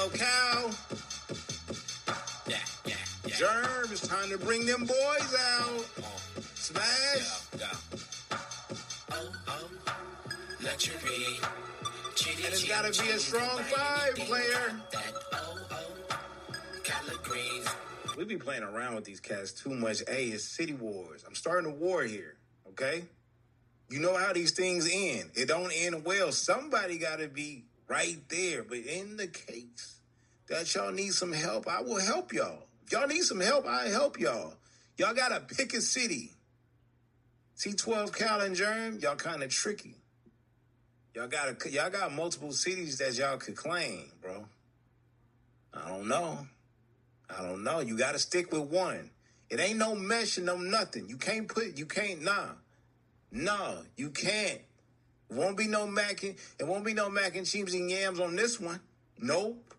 12 Cal. Germ, it's time to bring them boys out. Smash. Luxury. And it's got to be a strong 5 player. We be playing around with these cats too much. Hey, it's City Wars. I'm starting a war here, okay? You know how these things end. It don't end well. Somebody got to be right there. But in the case that y'all need some help, I will help y'all. If y'all need some help, I'll help y'all. Y'all got to pick a city. See 12 Cal and Germ, y'all kind of tricky. Y'all got multiple cities that y'all could claim, bro. I don't know. You got to stick with one. It ain't no mesh and no nothing. You can't, No, you can't. It won't be no mac and cheese and yams on this one. Nope.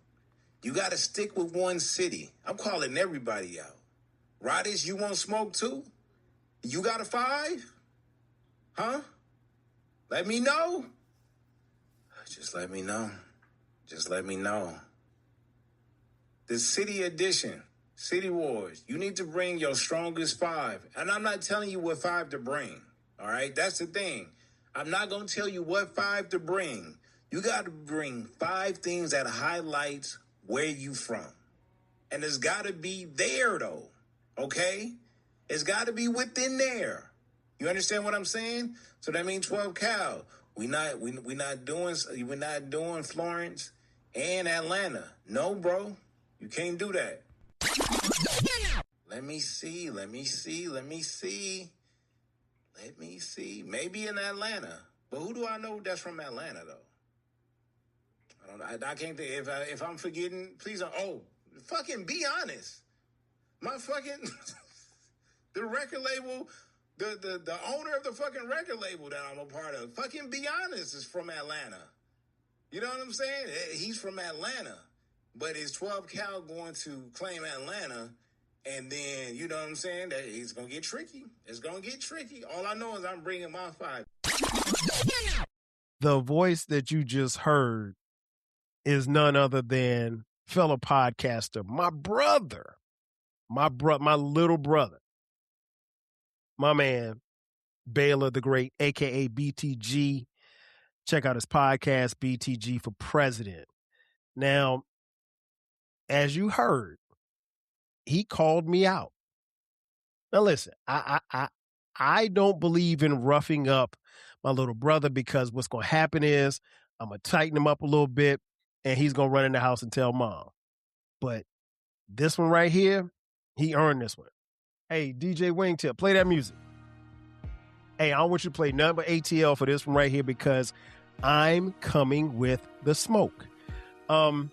You got to stick with one city. I'm calling everybody out. Radish, you want smoke too? You got a 5? Huh? Let me know. Just let me know. The city edition, City Wars. You need to bring your strongest 5. And I'm not telling you what 5 to bring. All right? That's the thing. I'm not going to tell you what 5 to bring. You got to bring 5 things that highlights where you from. And it's got to be there, though. Okay? It's got to be within there. You understand what I'm saying? So that means 12 Cal. We're not doing Florence and Atlanta. No, bro. You can't do that. Let me see. Maybe in Atlanta. But who do I know that's from Atlanta, though? I don't know. I can't think. If I'm forgetting, please don't. Oh, fucking be honest. My fucking... the record label... The owner of the fucking record label that I'm a part of, fucking be honest, is from Atlanta. You know what I'm saying? He's from Atlanta. But is 12 Cal going to claim Atlanta? And then, you know what I'm saying? That it's going to get tricky. It's going to get tricky. All I know is I'm bringing my 5. The voice that you just heard is none other than fellow podcaster, my little brother, my man, Baylor the Great, a.k.a. BTG. Check out his podcast, BTG for President. Now, as you heard, he called me out. Now, listen, I don't believe in roughing up my little brother, because what's going to happen is I'm going to tighten him up a little bit and he's going to run in the house and tell mom. But this one right here, he earned this one. Hey, DJ Wingtip, play that music. Hey, I don't want you to play nothing but ATL for this one right here, because I'm coming with the smoke. One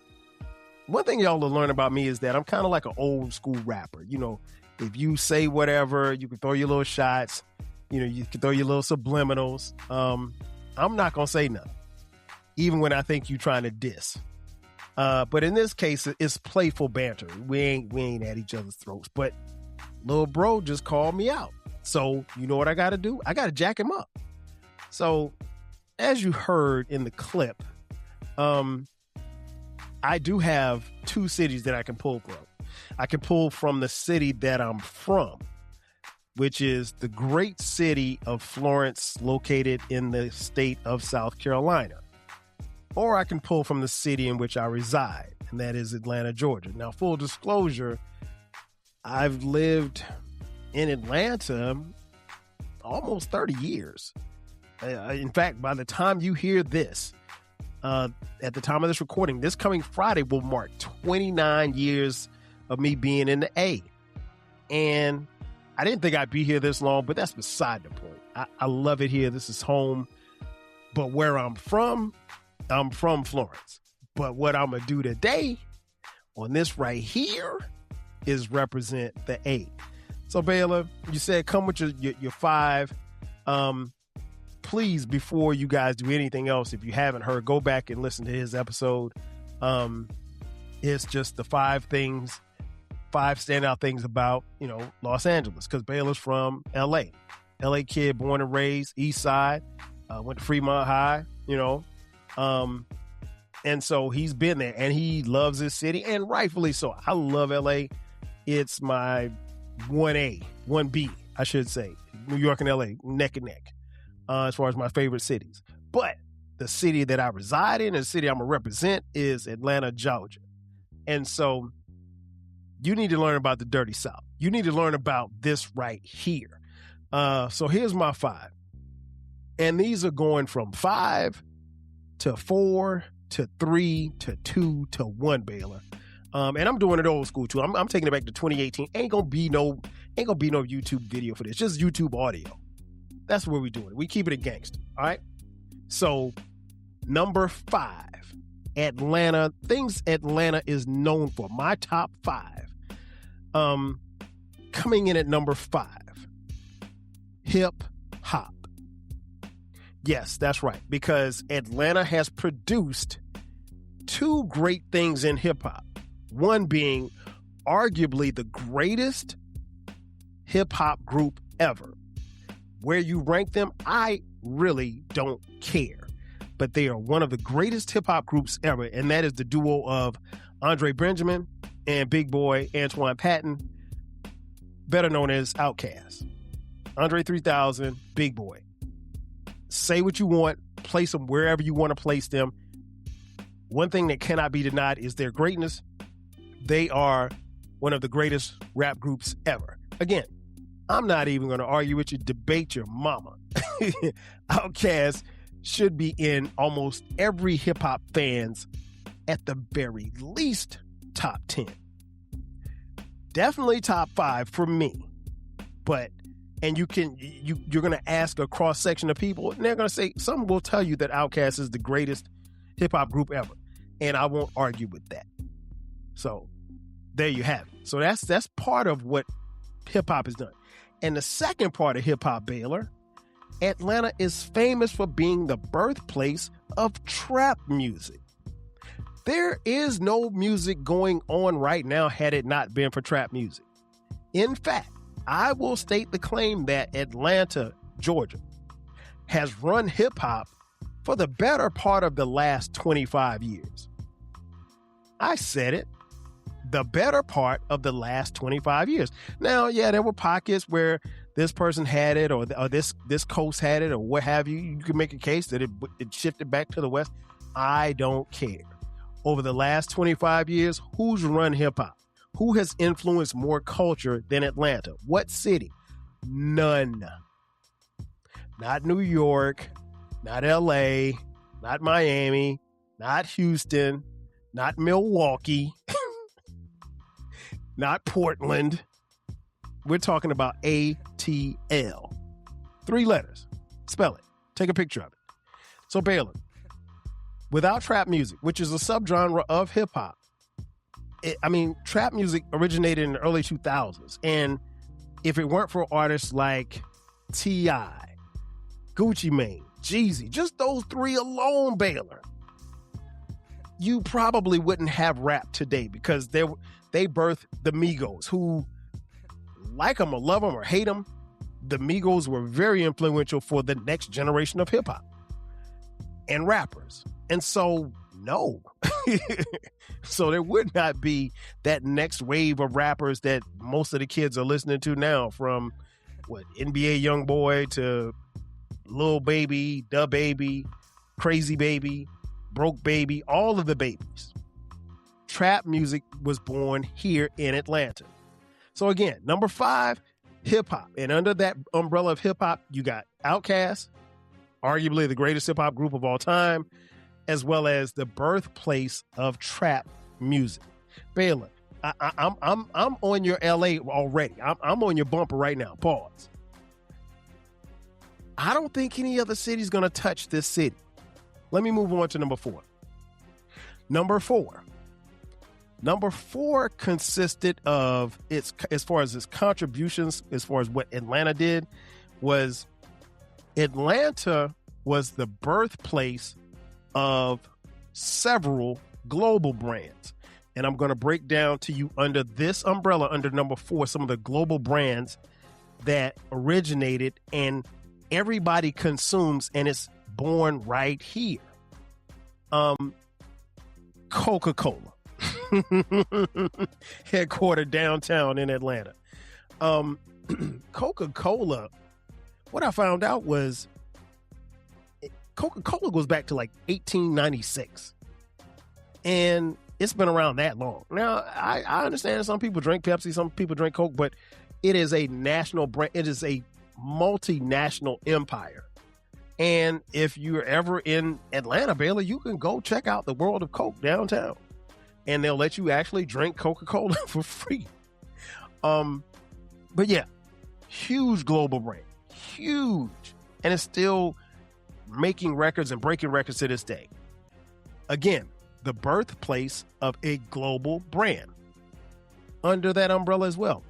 thing y'all will learn about me is that I'm kind of like an old school rapper. You know, if you say whatever, you can throw your little shots. You know, you can throw your little subliminals. I'm not going to say nothing, even when I think you're trying to diss. But in this case, it's playful banter. We ain't at each other's throats. But little bro just called me out. So you know what I got to do? I got to jack him up. So as you heard in the clip, I do have 2 cities that I can pull from. I can pull from the city that I'm from, which is the great city of Florence, located in the state of South Carolina. Or I can pull from the city in which I reside, and that is Atlanta, Georgia. Now, full disclosure, I've lived in Atlanta almost 30 years. In fact, by the time you hear this, at the time of this recording, this coming Friday will mark 29 years of me being in the A. And I didn't think I'd be here this long, but that's beside the point. I love it here. This is home. But where I'm from Florence. But what I'm going to do today on this right here is represent the A. So, Baylor, you said come with your 5. Please, before you guys do anything else, if you haven't heard, go back and listen to his episode. It's just the 5 standout things about, Los Angeles, because Baylor's from L.A. L.A. kid, born and raised, East Side, went to Fremont High, And so he's been there and he loves his city, and rightfully so. I love LA. It's my 1A, 1B, I should say. New York and LA, neck and neck, as far as my favorite cities. But the city that I reside in and the city I'm going to represent is Atlanta, Georgia. And so you need to learn about the Dirty South. You need to learn about this right here. So here's my 5. And these are going from 5 to 4 to 3 to 2 to 1, Baylor. And I'm doing it old school too. I'm taking it back to 2018. Ain't gonna be no YouTube video for this. Just YouTube audio. That's where we doing it. We keep it a gangster. All right. So number 5, Atlanta. Things Atlanta is known for. My top 5. Coming in at number 5, hip hop. Yes, that's right. Because Atlanta has produced 2 great things in hip hop. One being arguably the greatest hip hop group ever. Where you rank them, I really don't care. But they are one of the greatest hip hop groups ever. And that is the duo of Andre Benjamin and Big Boy Antoine Patton, better known as Outkast. Andre 3000, Big Boy. Say what you want, place them wherever you want to place them. One thing that cannot be denied is their greatness. They are one of the greatest rap groups ever. Again, I'm not even going to argue with you, debate your mama. Outkast should be in almost every hip-hop fan's, at the very least, top 10. Definitely top 5 for me. But and you're going to ask a cross-section of people, and they're going to say, some will tell you that Outkast is the greatest hip-hop group ever. And I won't argue with that. So there you have it. So that's part of what hip-hop has done. And the second part of hip-hop, Baylor, Atlanta is famous for being the birthplace of trap music. There is no music going on right now had it not been for trap music. In fact, I will state the claim that Atlanta, Georgia, has run hip-hop for the better part of the last 25 years. I said it. The better part of the last 25 years. Now, yeah, there were pockets where this person had it or this coast had it or what have you. You can make a case that it shifted back to the West. I don't care. Over the last 25 years, who's run hip-hop? Who has influenced more culture than Atlanta? What city? None. Not New York, not LA, not Miami, not Houston, not Milwaukee, not Portland. We're talking about ATL. 3 letters. Spell it. Take a picture of it. So Baylor, without trap music, which is a subgenre of hip hop, trap music originated in the early 2000s. And if it weren't for artists like T.I., Gucci Mane, Jeezy, just those 3 alone, Baylor, you probably wouldn't have rap today because they birthed the Migos, who, like them or love them or hate them, the Migos were very influential for the next generation of hip hop and rappers. And so, no. So there would not be that next wave of rappers that most of the kids are listening to now, from NBA Youngboy to Lil Baby, Da Baby, Crazy Baby, Broke Baby, all of the babies. Trap music was born here in Atlanta. So again, number 5, hip hop. And under that umbrella of hip hop, you got Outkast, arguably the greatest hip hop group of all time, as well as the birthplace of trap music. Baylor, I'm on your LA already. I'm on your bumper right now. Pause. I don't think any other city's going to touch this city. Let me move on to number 4. Number 4 consisted of as far as its contributions, as far as what Atlanta did, was Atlanta was the birthplace of several global brands. And I'm going to break down to you under this umbrella, under number 4, some of the global brands that originated and everybody consumes, and it's born right here. Coca-Cola, headquartered downtown in Atlanta. Coca-Cola, what I found out was Coca-Cola goes back to like 1896. And it's been around that long. Now, I understand some people drink Pepsi, some people drink Coke, but it is a national brand. It is a multinational empire. And if you're ever in Atlanta, Baylor, you can go check out the World of Coke downtown. And they'll let you actually drink Coca-Cola for free. But yeah, huge global brand. Huge. And it's still making records and breaking records to this day. Again, the birthplace of a global brand. Under that umbrella as well,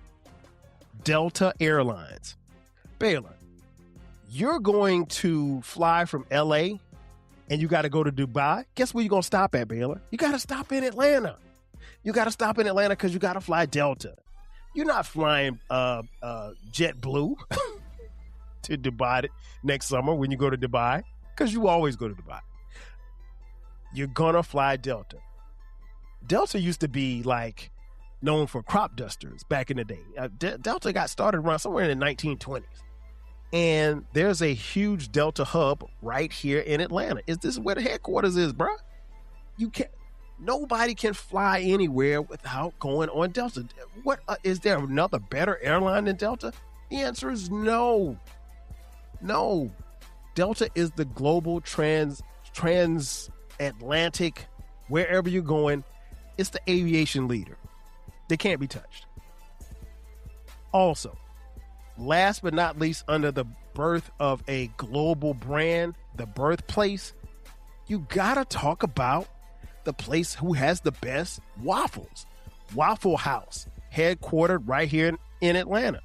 Delta Airlines. Baylor, you're going to fly from LA and you got to go to Dubai. Guess where you're going to stop at, Baylor? You got to stop in Atlanta. You got to stop in Atlanta because you got to fly Delta. You're not flying JetBlue to Dubai next summer when you go to Dubai, because you always go to Dubai. You're going to fly Delta. Delta used to be like known for crop dusters back in the day. Delta got started around somewhere in the 1920s. And there's a huge Delta hub right here in Atlanta. Is this where the headquarters is, bruh? Nobody can fly anywhere without going on Delta. What is there another better airline than Delta? The answer is no. No. Delta is the global transatlantic, wherever you're going, it's the aviation leader. They can't be touched. Also, last but not least, under the birth of a global brand, the birthplace, you gotta talk about the place who has the best waffles. Waffle House, headquartered right here in Atlanta.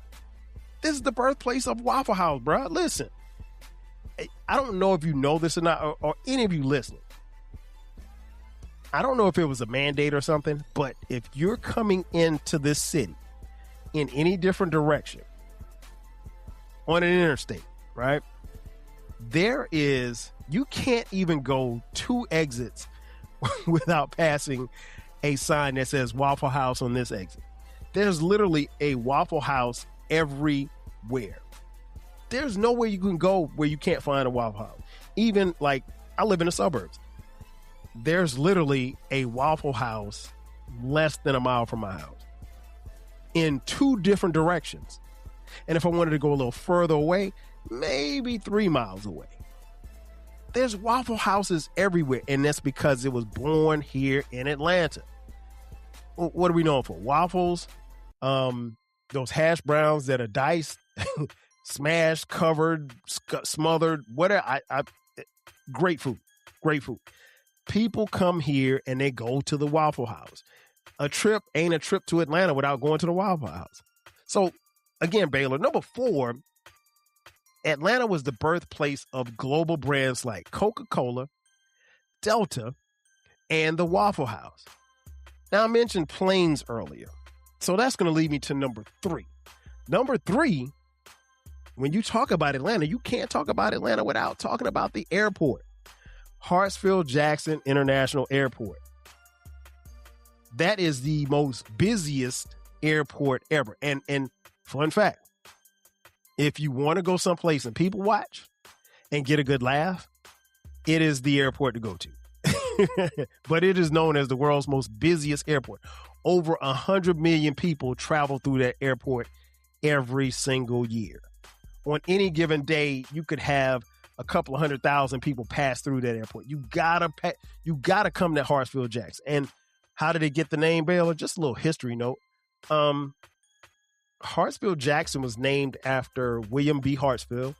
This is the birthplace of Waffle House, bro. Listen, I don't know if you know this or not, or any of you listening. I don't know if it was a mandate or something, but if you're coming into this city in any different direction on an interstate, right? You can't even go 2 exits without passing a sign that says Waffle House on this exit. There's literally a Waffle House everywhere. There's nowhere you can go where you can't find a Waffle House. Even like, I live in the suburbs. There's literally a Waffle House less than a mile from my house in 2 different directions. And if I wanted to go a little further away, maybe 3 miles away. There's Waffle Houses everywhere, and that's because it was born here in Atlanta. What are we known for? Waffles, those hash browns that are diced, smashed, covered, smothered, whatever. Great food. Great food. People come here and they go to the Waffle House. A trip ain't a trip to Atlanta without going to the Waffle House. So, again, Baylor, number 4, Atlanta was the birthplace of global brands like Coca-Cola, Delta, and the Waffle House. Now, I mentioned planes earlier, so that's going to lead me to number 3. Number 3, when you talk about Atlanta, you can't talk about Atlanta without talking about the airport. Hartsfield-Jackson International Airport. That is the most busiest airport ever. And fun fact, if you want to go someplace and people watch and get a good laugh, it is the airport to go to. But it is known as the world's most busiest airport. Over 100 million people travel through that airport every single year. On any given day, you could have a couple of 100,000 people pass through that airport. You gotta come to Hartsfield-Jackson. And how did it get the name, Baylor? Just a little history note. Hartsfield-Jackson was named after William B. Hartsfield,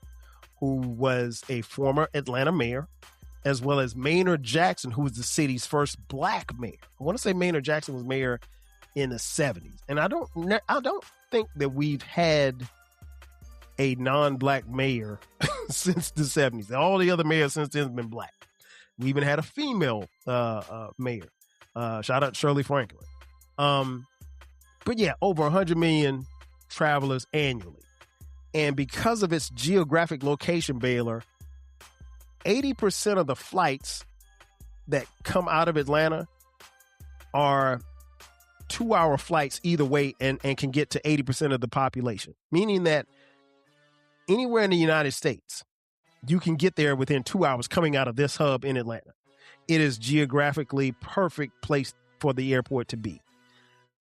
who was a former Atlanta mayor, as well as Maynard Jackson, who was the city's first black mayor. I want to say Maynard Jackson was mayor in the 70s. And I don't think that we've had a non-black mayor since the 70s. All the other mayors since then have been black. We even had a female mayor. Shout out to Shirley Franklin. But yeah, over 100 million travelers annually. And because of its geographic location, Baylor, 80% of the flights that come out of Atlanta are 2-hour flights either way and can get to 80% of the population, meaning that anywhere in the United States, you can get there within 2 hours coming out of this hub in Atlanta. It is geographically perfect place for the airport to be.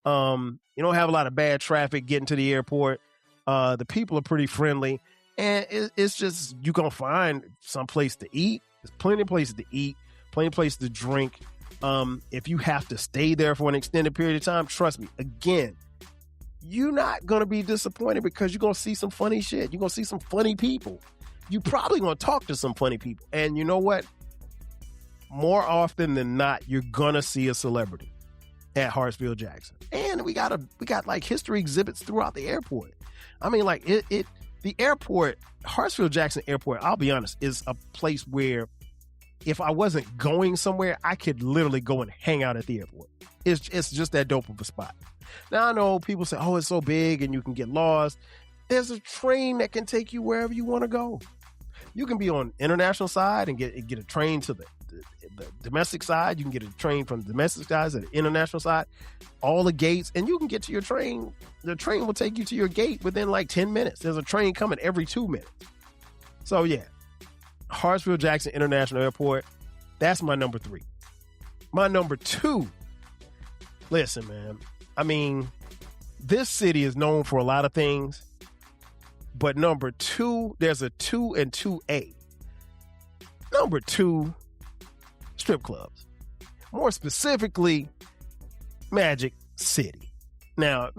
You don't have a lot of bad traffic getting to the airport. The people are pretty friendly, and it's just, you're going to find some place to eat. There's plenty of places to eat, plenty of places to drink. If you have to stay there for an extended period of time, trust me, again, you're not going to be disappointed because you're going to see some funny shit. You're going to see some funny people. You're probably going to talk to some funny people. And you know what? More often than not, you're going to see a celebrity at Hartsfield-Jackson. And we got like history exhibits throughout the airport. I mean, like the airport, Hartsfield-Jackson Airport, I'll be honest, is a place where if I wasn't going somewhere, I could literally go and hang out at the airport. It's just that dope of a spot. Now, I know people say, oh, it's so big and you can get lost. There's a train that can take you wherever you want to go. You can be on international side and get a train to the domestic side. You can get a train from the domestic side to the international side, all the gates, and you can get to your train. The train will take you to your gate within like 10 minutes. There's a train coming every 2 minutes. So yeah, Hartsfield-Jackson International Airport, that's my number 3. My number 2, listen, man, I mean, this city is known for a lot of things, but number 2, there's a 2 and 2A. Number 2, strip clubs. More specifically, Magic City. Now,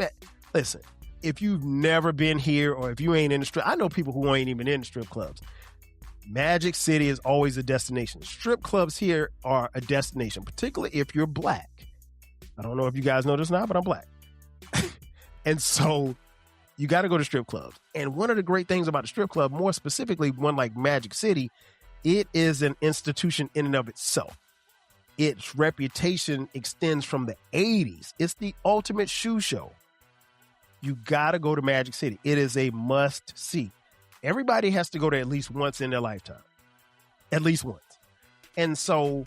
listen, if you've never been here or if you ain't in the strip, I know people who ain't even in the strip clubs. Magic City is always a destination. Strip clubs here are a destination, particularly if you're black. I don't know if you guys know this now, but I'm black. And so you got to go to strip clubs. And one of the great things about the strip club, more specifically one like Magic City, it is an institution in and of itself. Its reputation extends from the 80s. It's the ultimate shoe show. You got to go to Magic City. It is a must see. Everybody has to go there at least once in their lifetime. At least once. And so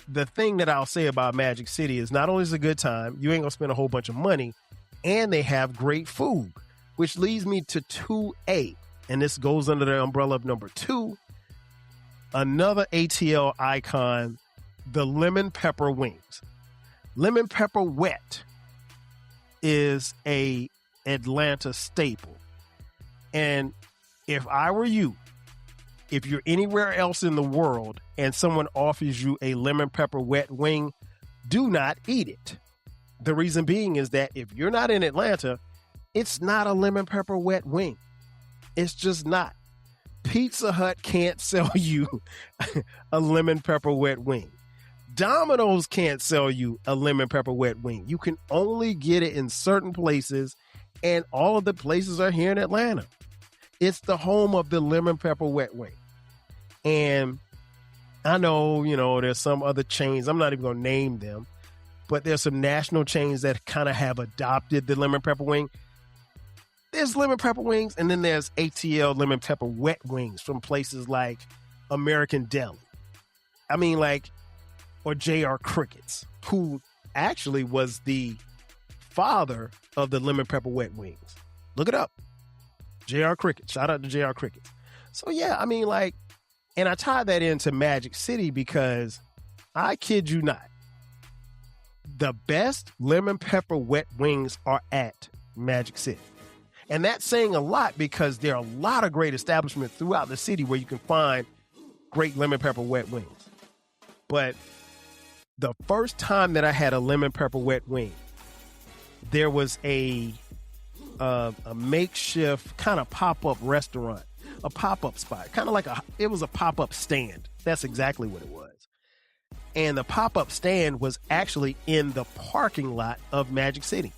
the thing that I'll say about Magic City is not only is it a good time, you ain't going to spend a whole bunch of money, and they have great food, which leads me to 2A. And this goes under the umbrella of number 2. Another ATL icon, the lemon pepper wings. Lemon pepper wet is a Atlanta staple. And if I were you, if you're anywhere else in the world and someone offers you a lemon pepper wet wing, do not eat it. The reason being is that if you're not in Atlanta, it's not a lemon pepper wet wing. It's just not. Pizza Hut can't sell you a lemon pepper wet wing. Domino's can't sell you a lemon pepper wet wing. You can only get it in certain places, and all of the places are here in Atlanta. It's the home of the lemon pepper wet wing. And I know, there's some other chains. I'm not even going to name them, but there's some national chains that kind of have adopted the lemon pepper wing. There's lemon pepper wings, and then there's ATL lemon pepper wet wings from places like American Deli. I mean, or J.R. Crickets, who actually was the father of the lemon pepper wet wings. Look it up. J.R. Cricket. Shout out to J.R. Cricket. So, yeah, I mean, and I tie that into Magic City because I kid you not, the best lemon pepper wet wings are at Magic City. And that's saying a lot because there are a lot of great establishments throughout the city where you can find great lemon pepper wet wings. But the first time that I had a lemon pepper wet wing, there was a makeshift kind of pop-up restaurant, a pop-up spot, kind of like it was a pop-up stand. That's exactly what it was. And the pop-up stand was actually in the parking lot of Magic City.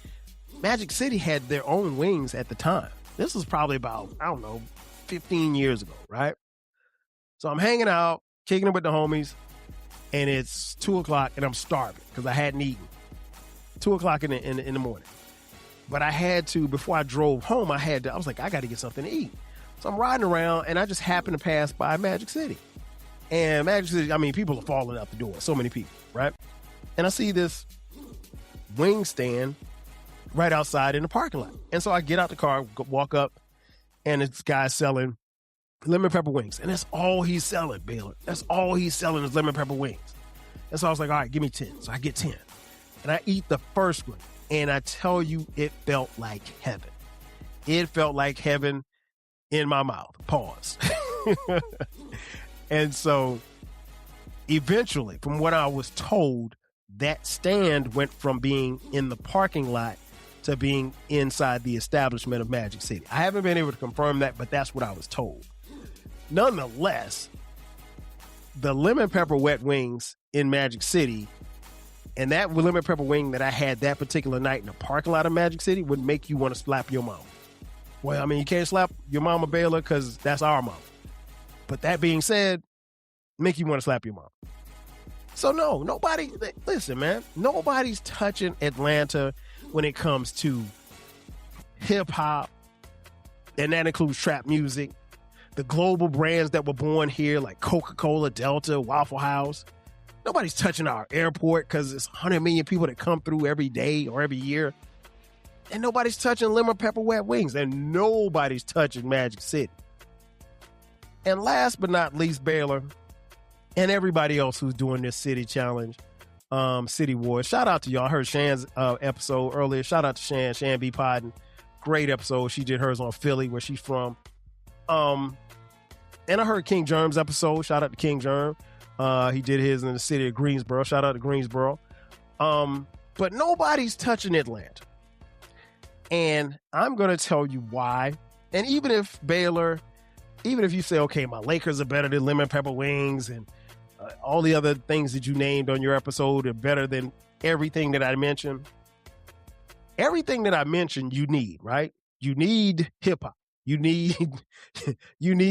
Magic City had their own wings at the time. This was probably about, 15 years ago, right? So I'm hanging out, kicking it with the homies, and it's 2:00 and I'm starving because I hadn't eaten. 2:00 in the morning. But I had to, before I drove home, I was like, I got to get something to eat. So I'm riding around and I just happened to pass by Magic City. And Magic City, people are falling out the door. So many people, right? And I see this wing stand right outside in the parking lot. And so I get out the car, walk up, and this guy's selling lemon pepper wings. And that's all he's selling, Baylor. That's all he's selling is lemon pepper wings. And so I was like, all right, give me 10. So I get 10. And I eat the first one. And I tell you, it felt like heaven. It felt like heaven in my mouth. Pause. And so eventually, from what I was told, that stand went from being in the parking lot to being inside the establishment of Magic City. I haven't been able to confirm that, but that's what I was told. Nonetheless, the lemon pepper wet wings in Magic City and that lemon pepper wing that I had that particular night in the parking lot of Magic City would make you want to slap your mom. Well, I mean, you can't slap your mama, Baylor, because that's our mom. But that being said, make you want to slap your mom. So no, nobody, listen, man, nobody's touching Atlanta when it comes to hip hop, and that includes trap music, the global brands that were born here like Coca-Cola, Delta, Waffle House. Nobody's touching our airport because it's 100 million people that come through every day or every year. And nobody's touching lemon pepper wet wings, and nobody's touching Magic City. And last but not least, Baylor, and everybody else who's doing this city challenge, City Wars. Shout out to y'all. I heard Shan's episode earlier. Shout out to Shan B. Podden. Great episode. She did hers on Philly, where she's from. And I heard King Germ's episode. Shout out to King Germ. He did his in the city of Greensboro. Shout out to Greensboro. But nobody's touching Atlanta. And I'm going to tell you why. And even if Baylor, even if you say, okay, my Lakers are better than lemon pepper wings and all the other things that you named on your episode are better than everything that I mentioned. Everything that I mentioned, you need, right? You need hip hop. You need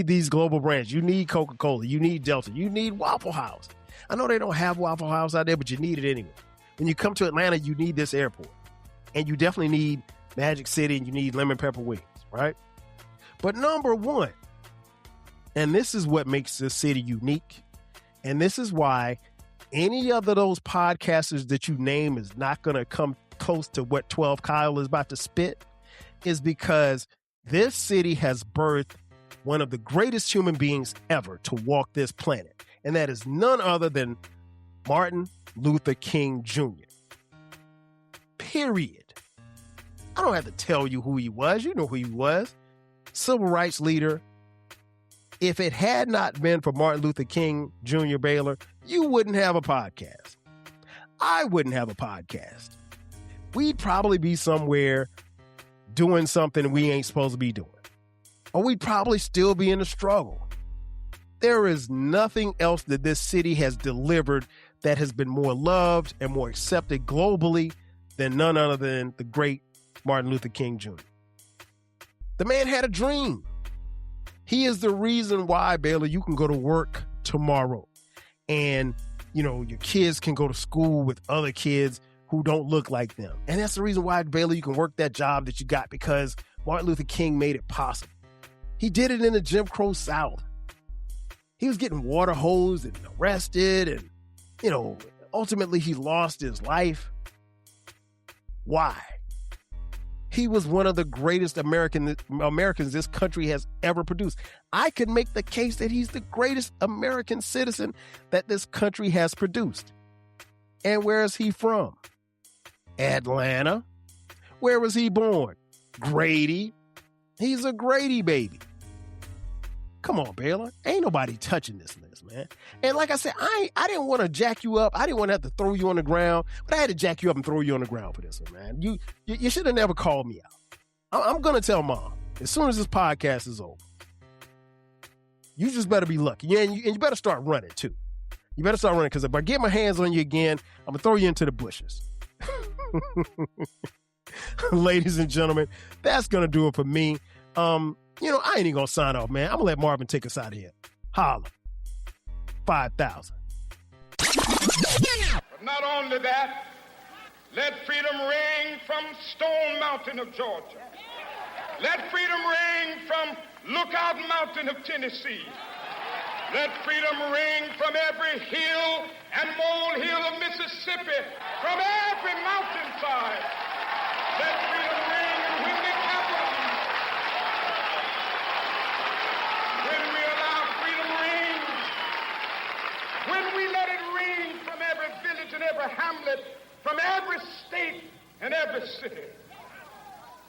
these global brands. You need Coca-Cola. You need Delta. You need Waffle House. I know they don't have Waffle House out there, but you need it anyway. When you come to Atlanta, you need this airport. And you definitely need Magic City, and you need lemon pepper wings, right? But number one, and this is what makes this city unique, and this is why any of those podcasters that you name is not going to come close to what 12 Kyle is about to spit, is because this city has birthed one of the greatest human beings ever to walk this planet, and that is none other than Martin Luther King Jr. Period. I don't have to tell you who he was. You know who he was. Civil rights leader. If it had not been for Martin Luther King Jr. Baylor, you wouldn't have a podcast. I wouldn't have a podcast. We'd probably be somewhere doing something we ain't supposed to be doing. Or we'd probably still be in a struggle. There is nothing else that this city has delivered that has been more loved and more accepted globally than none other than the great Martin Luther King Jr. The man had a dream. He is the reason why, Baylor, you can go to work tomorrow and, you know, your kids can go to school with other kids who don't look like them. And that's the reason why, Baylor, you can work that job that you got, because Martin Luther King made it possible. He did it in the Jim Crow South. He was getting water hosed and arrested, and, you know, ultimately he lost his life. Why? He was one of the greatest Americans this country has ever produced. I could make the case that he's the greatest American citizen that this country has produced. And where is he from? Atlanta. Where was he born? Grady. He's a Grady baby. Come on, Baylor. Ain't nobody touching this list, man. And like I said, I didn't want to jack you up. I didn't want to have to throw you on the ground, but I had to jack you up and throw you on the ground for this one, man. You should have never called me out. I'm going to tell Mom as soon as this podcast is over. You just better be lucky. And you better start running, too. You better start running, because if I get my hands on you again, I'm going to throw you into the bushes. Ladies and gentlemen, that's going to do it for me. You know, I ain't even going to sign off, man. I'm going to let Marvin take us out of here. Holla. 5,000. But not only that, let freedom ring from Stone Mountain of Georgia. Let freedom ring from Lookout Mountain of Tennessee. Let freedom ring from every hill and molehill of Mississippi, from every mountainside. it from every state and every city.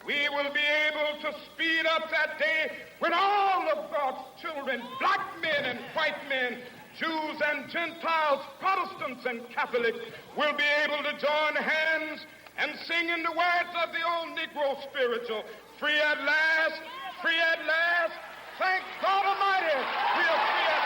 We will be able to speed up that day when all of God's children, black men and white men, Jews and Gentiles, Protestants and Catholics, will be able to join hands and sing in the words of the old Negro spiritual, free at last, thank God Almighty, we are free at last.